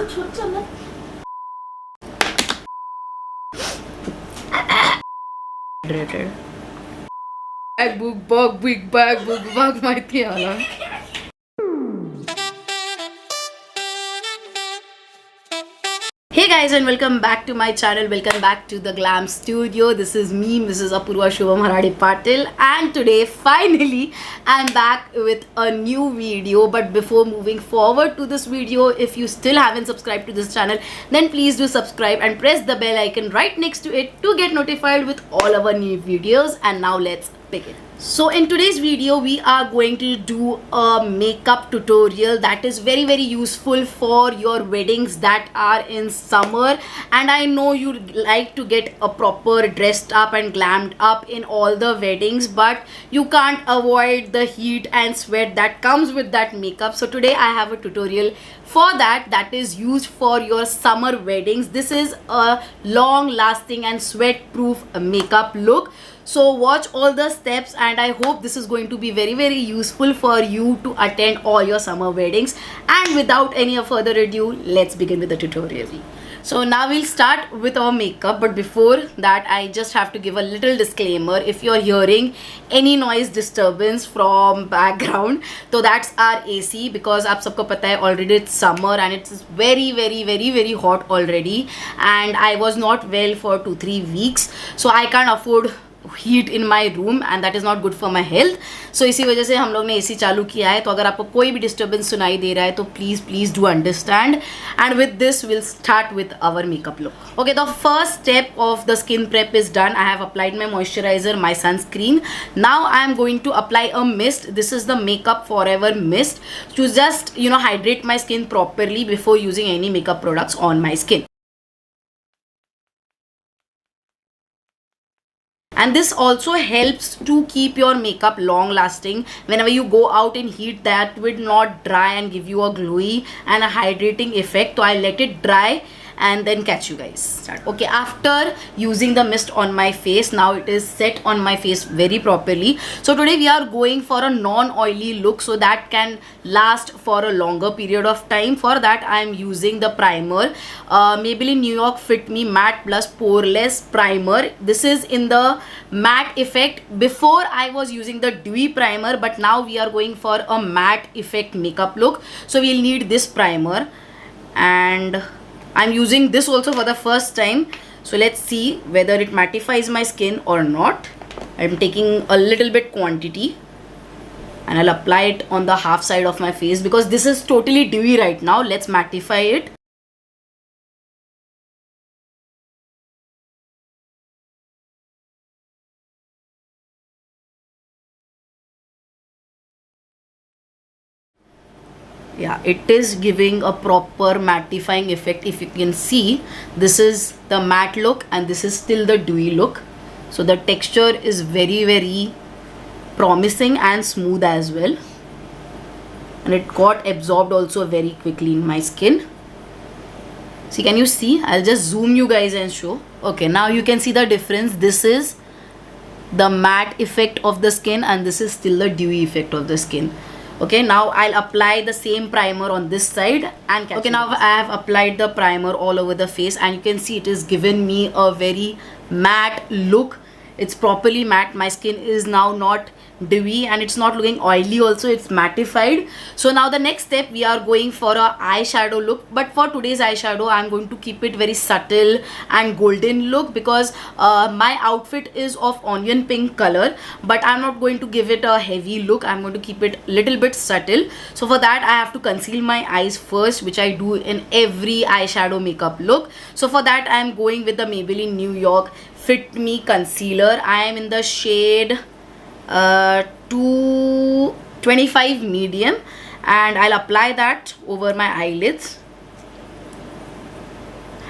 Hydrated. Big bag, माहिती आहे मला. Hey guys, and welcome back to my channel. Welcome back to the Glam Studio. This is me, Mrs. Apurva Shubham Harade Patil, and today finally I'm back with a new video. But before moving forward to this video, if you still haven't subscribed to this channel, then please do subscribe and press the bell icon right next to it to get notified with all our new videos. And now let's begin. So in today's video we are going to do a makeup tutorial that is very useful for your weddings that are in summer, and I know you like to get a proper dressed up and glammed up in all the weddings, but you can't avoid the heat and sweat that comes with that makeup. So today I have a tutorial for that is used for your summer weddings. This is a long lasting and sweat proof makeup look. So watch all the steps, and I hope this is going to be very useful for you to attend all your summer weddings. And without any further ado, let's begin with the tutorial. So now we'll start with our makeup, but before that I just have to give a little disclaimer. If you're hearing any noise disturbance from background, so that's our AC, because आप सबको पता है already it's summer and it's very hot already, and I was not well for 2-3 weeks, so I can't afford heat in my room and that is not good for my health. So इसी वजह से हम लोग ने AC चालू किया है. तो अगर आपको कोई भी disturbance सुनाई दे रहा है तो please do understand. And with this we'll start with our makeup look. Okay, the first step of the skin prep is done. I have applied my moisturizer, my sunscreen. Now I am going to apply a mist. This is the Makeup Forever mist to just hydrate my skin properly before using any makeup products on my skin. And this also helps to keep your makeup long lasting. Whenever you go out in heat, that will not dry and give you a glowy and a hydrating effect. So I'll let it dry and then catch you guys. Okay, after using the mist on my face, now it is set on my face very properly. So today we are going for a non-oily look so that can last for a longer period of time. For that I am using the primer, Maybelline New York Fit Me Matte Plus Poreless Primer. This is in the matte effect. Before I was using the dewy primer, but now we are going for a matte effect makeup look, so we'll need this primer, and I'm using this also for the first time. So let's see whether it mattifies my skin or not. I'm taking a little bit quantity and I'll apply it on the half side of my face because this is totally dewy right now. Let's mattify it. Yeah, it is giving a proper mattifying effect. If you can see, this is the matte look and this is still the dewy look. So the texture is very promising and smooth as well, and it got absorbed also very quickly in my skin. See, can you see? I'll just zoom you guys and show. Okay, now you can see the difference. This is the matte effect of the skin and this is still the dewy effect of the skin. Okay, now I'll apply the same primer on this side and okay, now I have applied the primer all over the face and you can see it is given me a very matte look. It's properly matte. My skin is now not dewy and it's not looking oily also, it's mattified. So now the next step, we are going for a eyeshadow look, but for today's eyeshadow I'm going to keep it very subtle and golden look because my outfit is of onion pink color, but I'm not going to give it a heavy look. I'm going to keep it little bit subtle. So for that I have to conceal my eyes first, which I do in every eyeshadow makeup look. So for that I am going with the Maybelline New York Fit Me Concealer. I am in the shade 225 medium and I'll apply that over my eyelids.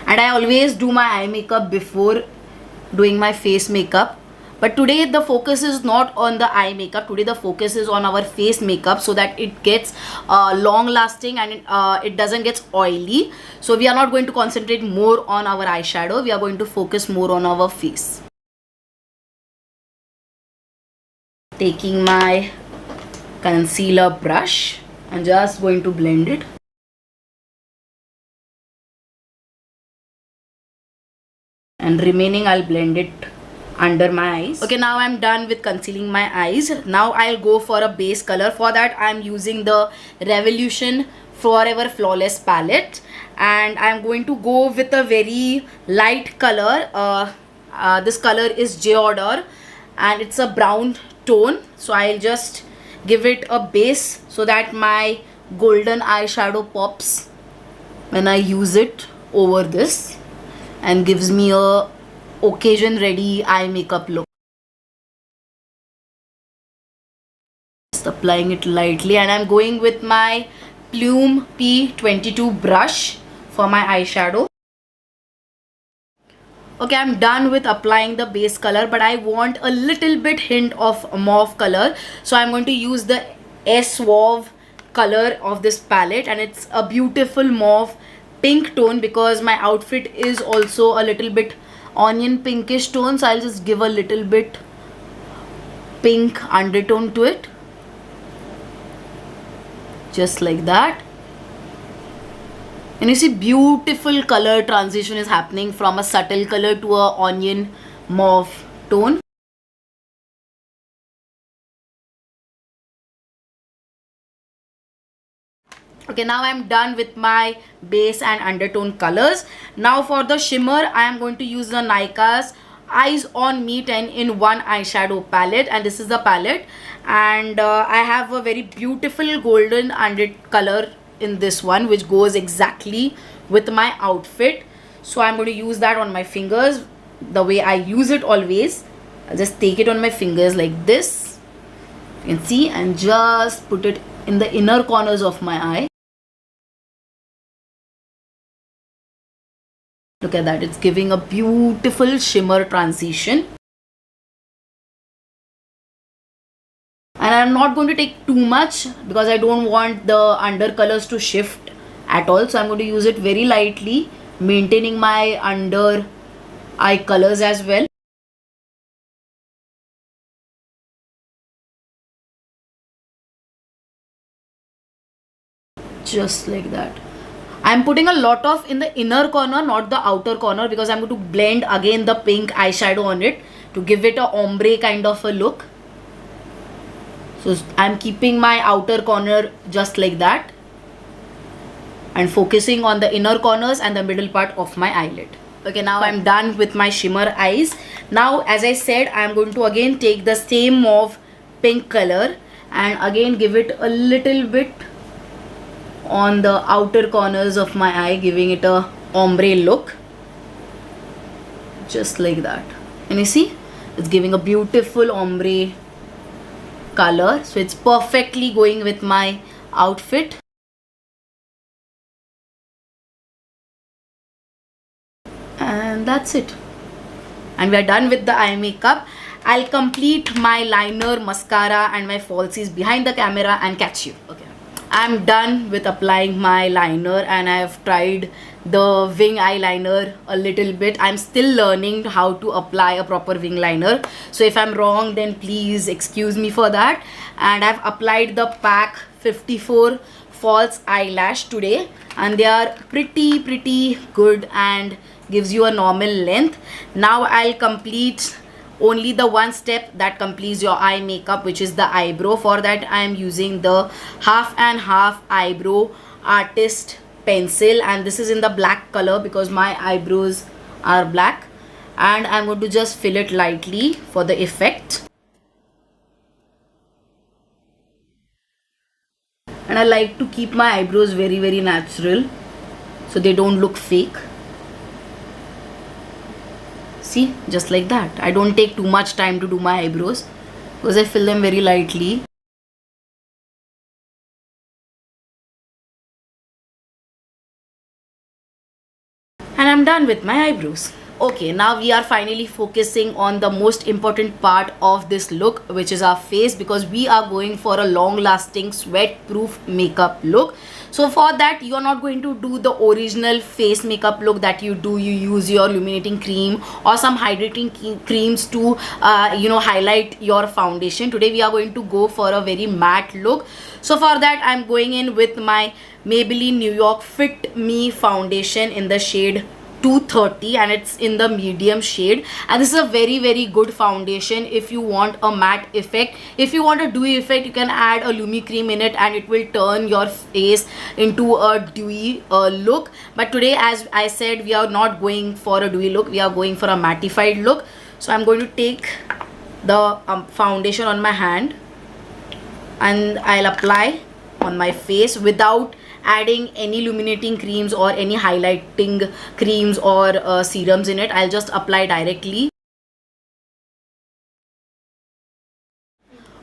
And I always do my eye makeup before doing my face makeup, but today the focus is not on the eye makeup. Today the focus is on our face makeup so that it gets long lasting and it doesn't get oily. So we are not going to concentrate more on our eyeshadow, we are going to focus more on our face. Taking my concealer brush and just going to blend it. and remaining I'll blend it under my eyes. Okay, now I'm done with concealing my eyes. Now I'll go for a base color. For that I'm using the Revolution Forever Flawless palette, and I'm going to go with a very light color. This color is J'adore and it's a brown tone, so I'll just give it a base so that my golden eyeshadow pops when I use it over this and gives me a occasion ready eye makeup look. Just applying it lightly, and I'm going with my Plume P22 brush for my eyeshadow. Okay, I'm done with applying the base color, but I want a little bit hint of mauve color, so I'm going to use the Suave color of this palette, and it's a beautiful mauve pink tone because my outfit is also a little bit onion pinkish tone, so I'll just give a little bit pink undertone to it, just like that. And you see, beautiful color transition is happening from a subtle color to a onion mauve tone. Okay, now I'm done with my base and undertone colors. Now for the shimmer, I am going to use the Nykaa's Eyes on Me 10-in-1 eyeshadow palette, and this is the palette, and I have a very beautiful golden under color in this one which goes exactly with my outfit. So I'm going to use that on my fingers the way I use it always. I'll just take it on my fingers like this, you can see, and just put it in the inner corners of my eye. Look at that, it's giving a beautiful shimmer transition. And I'm not going to take too much because I don't want the under colors to shift at all. So I'm going to use it very lightly, maintaining my under eye colors as well. Just like that. I'm putting a lot of in the inner corner, not the outer corner, because I'm going to blend again the pink eyeshadow on it to give it a ombre kind of a look. So I'm keeping my outer corner just like that and focusing on the inner corners and the middle part of my eyelid. Okay, now I'm done with my shimmer eyes. Now, as I said, I'm going to again take the same mauve pink color and again give it a little bit on the outer corners of my eye, giving it a ombre look, just like that. And you see, it's giving a beautiful ombre color, so it's perfectly going with my outfit. And that's it, and we are done with the eye makeup. I'll complete my liner, mascara and my falsies behind the camera and catch you. Okay, I'm done with applying my liner and I have tried the wing eyeliner a little bit. I'm still learning how to apply a proper wing liner, so if I'm wrong then please excuse me for that. And I've applied the PAC 54 false eyelash today, and they are pretty good and gives you a normal length. Now I'll complete only the one step that completes your eye makeup, which is the eyebrow. For that I am using the half and half eyebrow artist pencil, and this is in the black color because my eyebrows are black, and I'm going to just fill it lightly for the effect. And I like to keep my eyebrows very natural so they don't look fake. See, just like that. I don't take too much time to do my eyebrows because I fill them very lightly. And I'm done with my eyebrows. Okay, now we are finally focusing on the most important part of this look, which is our face, because we are going for a long lasting sweat proof makeup look. So for that, you are not going to do the original face makeup look that you do. You use your illuminating cream or some hydrating creams to highlight your foundation. Today we are going to go for a very matte look. So for that, I'm going in with my Maybelline New York Fit Me foundation in the shade 230 and it's in the medium shade, and this is a very good foundation if you want a matte effect. If you want a dewy effect, you can add a Lumi cream in it and it will turn your face into a dewy look. But today, as I said, we are not going for a dewy look, we are going for a mattified look. So I'm going to take the foundation on my hand and I'll apply on my face without adding any illuminating creams or any highlighting creams or serums in it. I'll just apply directly.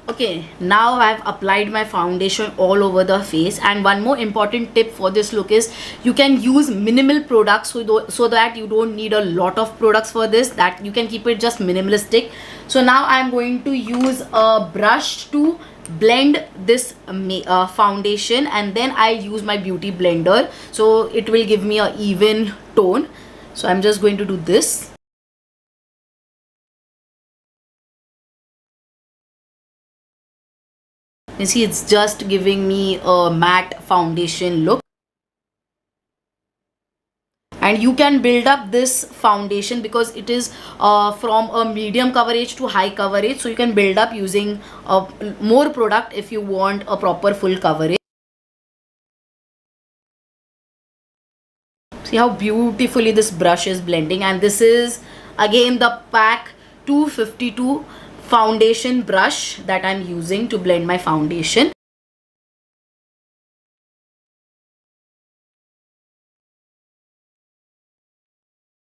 Okay, now I've applied my foundation all over the face, and one more important tip for this look is you can use minimal products so that you don't need a lot of products for this, that you can keep it just minimalistic. So now I'm going to use a brush to blend this foundation, and then I use my beauty blender so it will give me a even tone. So I'm just going to do this. You see, it's just giving me a matte foundation look. And you can build up this foundation because it is from a medium coverage to high coverage, so you can build up using more product if you want a proper full coverage. See how beautifully this brush is blending, and this is again the PAC 252 foundation brush that I'm using to blend my foundation.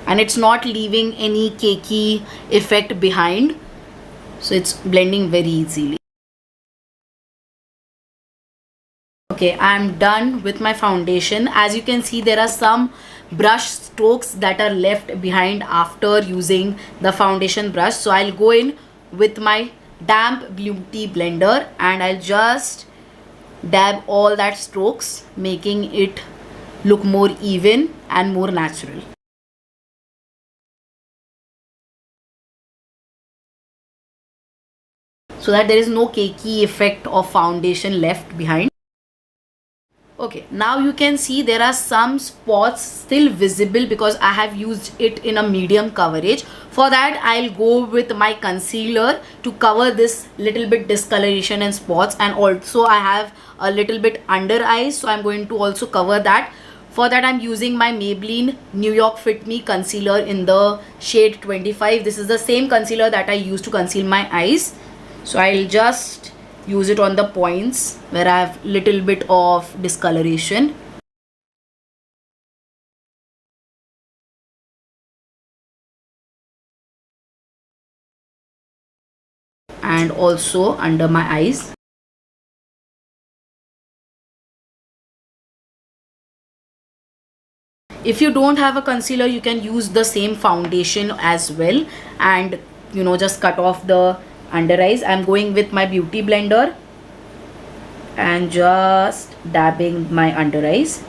And it's not leaving any cakey effect behind, so it's blending very easily. Okay, I'm done with my foundation. As you can see, there are some brush strokes that are left behind after using the foundation brush. So I'll go in with my damp beauty blender and I'll just dab all that strokes, making it look more even and more natural. So that there is no cakey effect of foundation left behind. Okay, now you can see there are some spots still visible because I have used it in a medium coverage. For that, I'll go with my concealer to cover this little bit discoloration and spots, and also I have a little bit under eyes, so I'm going to also cover that. For that, I'm using my Maybelline New York Fit Me concealer in the shade 25. This is the same concealer that I use to conceal my eyes. So I'll just use it on the points where I have little bit of discoloration. And also under my eyes. If you don't have a concealer, you can use the same foundation as well and just cut off the under eyes. I'm going with my beauty blender and just dabbing my under eyes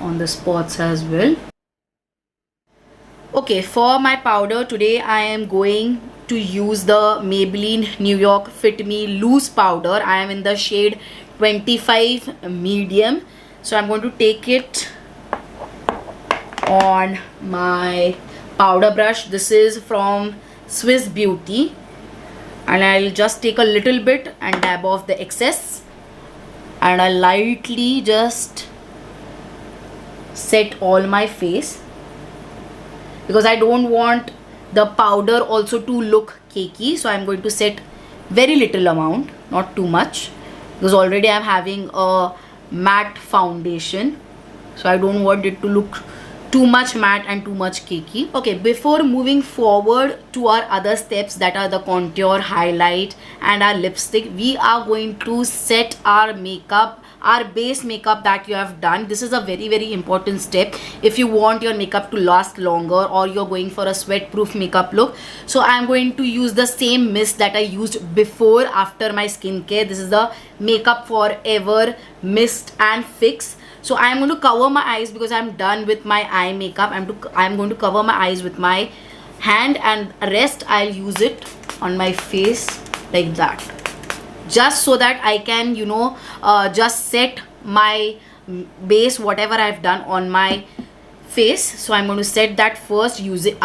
on the spots as well. Okay, for my powder today I am going to use the Maybelline New York Fit Me loose powder. I am in the shade 25 medium, so I'm going to take it on my powder brush. This is from Swiss Beauty, and I'll just take a little bit and dab off the excess, and I'll lightly just set all my face because I don't want the powder also to look cakey. So I'm going to set very little amount, not too much, because already I'm having a matte foundation, so I don't want it to look too much matte and too much cakey. Okay, before moving forward to our other steps that are the contour, highlight and our lipstick, we are going to set our makeup, our base makeup that you have done. This is a very important step if you want your makeup to last longer or you're going for a sweat proof makeup look. So I'm going to use the same mist that I used before after my skincare. This is the Makeup Forever Mist and Fix. So I'm going to cover my eyes because I'm done with my eye makeup. I'm going to cover my eyes with my hand, and rest I'll use it on my face like that, just so that I can just set my base whatever I've done on my face. So I'm going to set that first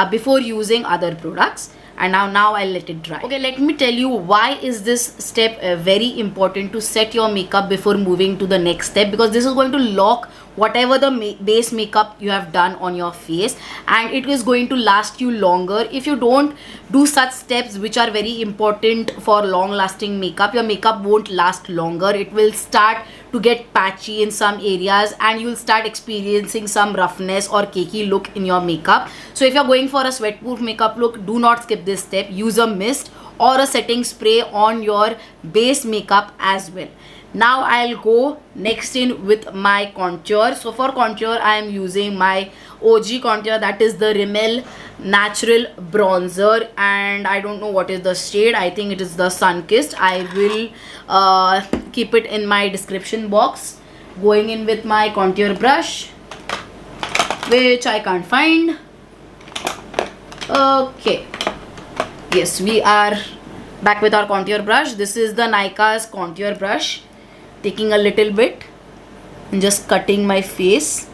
before using other products. And now I'll let it dry. Okay, let me tell you why is this step very important to set your makeup before moving to the next step, because this is going to lock whatever the base makeup you have done on your face, and it is going to last you longer. If you don't do such steps which are very important for long lasting makeup, your makeup won't last longer. It will start to get patchy in some areas and you'll start experiencing some roughness or cakey look in your makeup. So if you're going for a sweatproof makeup look, do not skip this step. Use a mist or a setting spray on your base makeup as well. Now I'll go next in with my contour. So for contour I am using my OG contour, that is the Rimmel natural bronzer, and I don't know what is the shade. I think it is the Sun Kissed. I will keep it in my description box. Going in with my contour brush, which I can't find. Okay, yes, we are back with our contour brush. This is the Nykaa's contour brush. Taking a little bit and just cutting my face.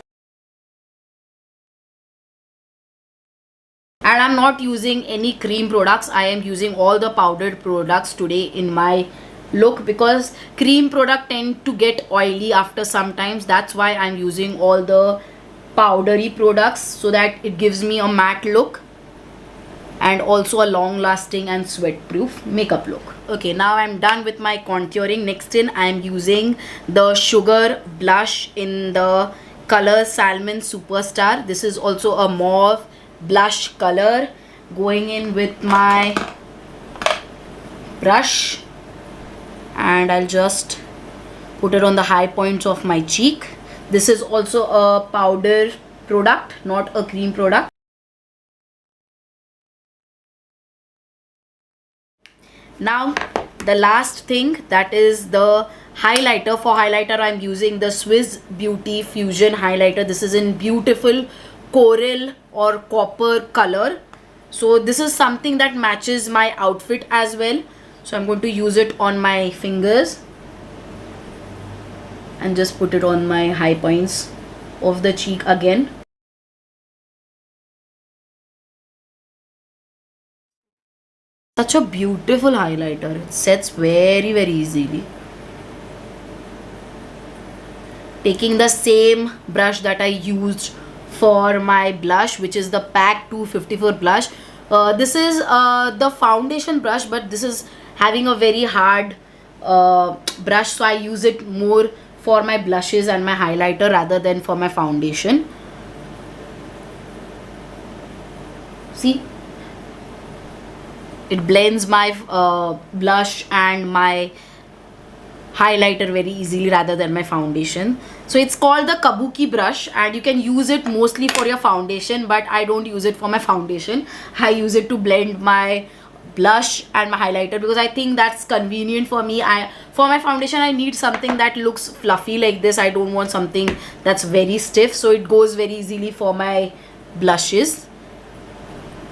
And I'm not using any cream products. I am using all the powdered products today in my look, because cream product tend to get oily after sometimes. That's why I'm using all the powdery products, so that it gives me a matte look and also a long lasting and sweat proof makeup look. Okay, now I'm done with my contouring. Next in, I'm using the Sugar blush in the color Salmon Superstar. This is also a mauve blush color. Going in with my brush, and I'll just put it on the high points of my cheek. This is also a powder product, not a cream product. Now the last thing, that is the highlighter. For highlighter I'm using the Swiss Beauty Fusion highlighter. This is in beautiful coral or copper color. So this is something that matches my outfit as well. So I'm going to use it on my fingers and just put it on my high points of the cheek again. Such a beautiful highlighter. It sets very easily. Taking the same brush that I used for my blush, which is the PAC 254 blush. This is the foundation brush, but this is having a very hard brush, so I use it more for my blushes and my highlighter rather than for my foundation. See, it blends my blush and my highlighter very easily rather than my foundation. So it's called the Kabuki brush, and you can use it mostly for your foundation, but I don't use it for my foundation. I use it to blend my blush and my highlighter, because I think that's convenient for me. For my foundation I need something that looks fluffy like this. I don't want something that's very stiff, so it goes very easily for my blushes.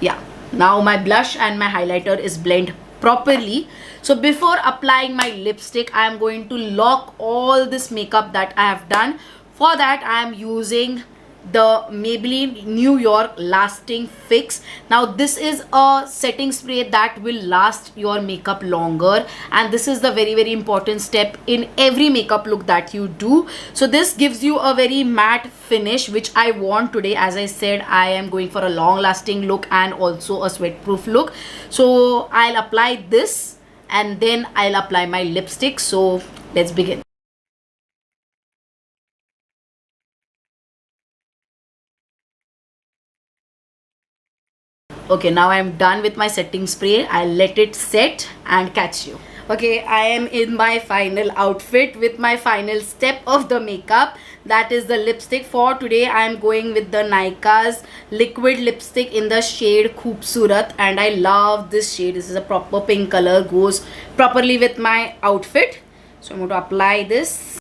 Yeah, now my blush and my highlighter is blended properly. So before applying my lipstick, I am going to lock all this makeup that I have done. For that I am using the Maybelline New York Lasting Fix. Now this is a setting spray that will last your makeup longer, and this is the very important step in every makeup look that you do. So this gives you a very matte finish, which I want today. As I said, I am going for a long lasting look and also a sweat proof look. So I'll apply this and then I'll apply my lipstick. So let's begin. Okay, now I'm done with my setting spray. I'll let it set and catch you. Okay, I am in my final outfit with my final step of the makeup, that is the lipstick. For today I am going with the Nykaa's liquid lipstick in the shade Khoob Surat, and I love this shade. This is a proper pink color, goes properly with my outfit. So I'm going to apply this.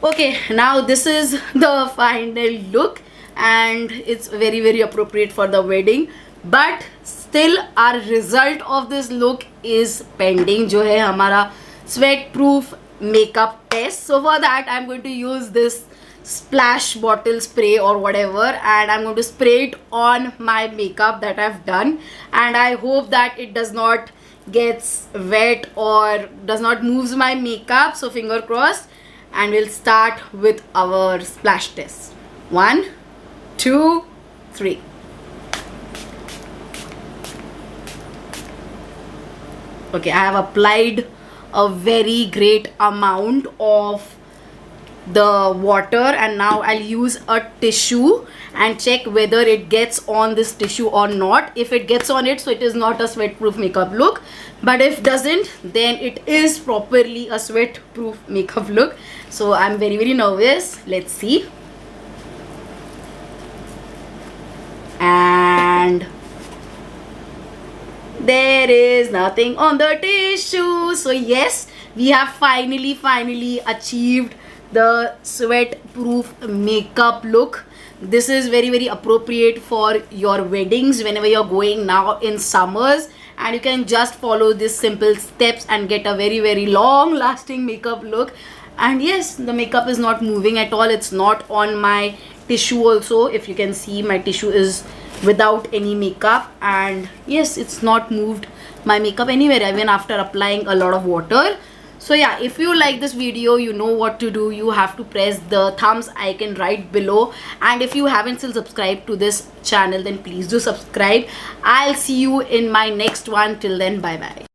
Okay, now this is the final look, and it's very appropriate for the wedding, but still our result of this look is pending, जो है हमारा sweat proof makeup test. So for that I'm going to use this splash bottle spray or whatever, and I'm going to spray it on my makeup that I've done, and I hope that it does not gets wet or does not moves my makeup. So finger crossed, and we'll start with our splash test. 1, 2, 3. Okay, I have applied a very great amount of the water, and now I'll use a tissue and check whether it gets on this tissue or not. If it gets on it, so it is not a sweat proof makeup look, but if doesn't, then it is properly a sweat proof makeup look. So I'm very nervous. Let's see. And there is nothing on the tissue. So yes, we have finally achieved the sweat proof makeup look. This is very appropriate for your weddings whenever you're going now in summers, and you can just follow these simple steps and get a very long lasting makeup look. And yes, the makeup is not moving at all. It's not on my tissue also. If you can see, my tissue is without any makeup, and yes, it's not moved my makeup anywhere even after applying a lot of water. So yeah, if you like this video, you know what to do. You have to press the thumbs icon right below, and if you haven't still subscribed to this channel, then please do subscribe. I'll see you in my next one. Till then, bye bye.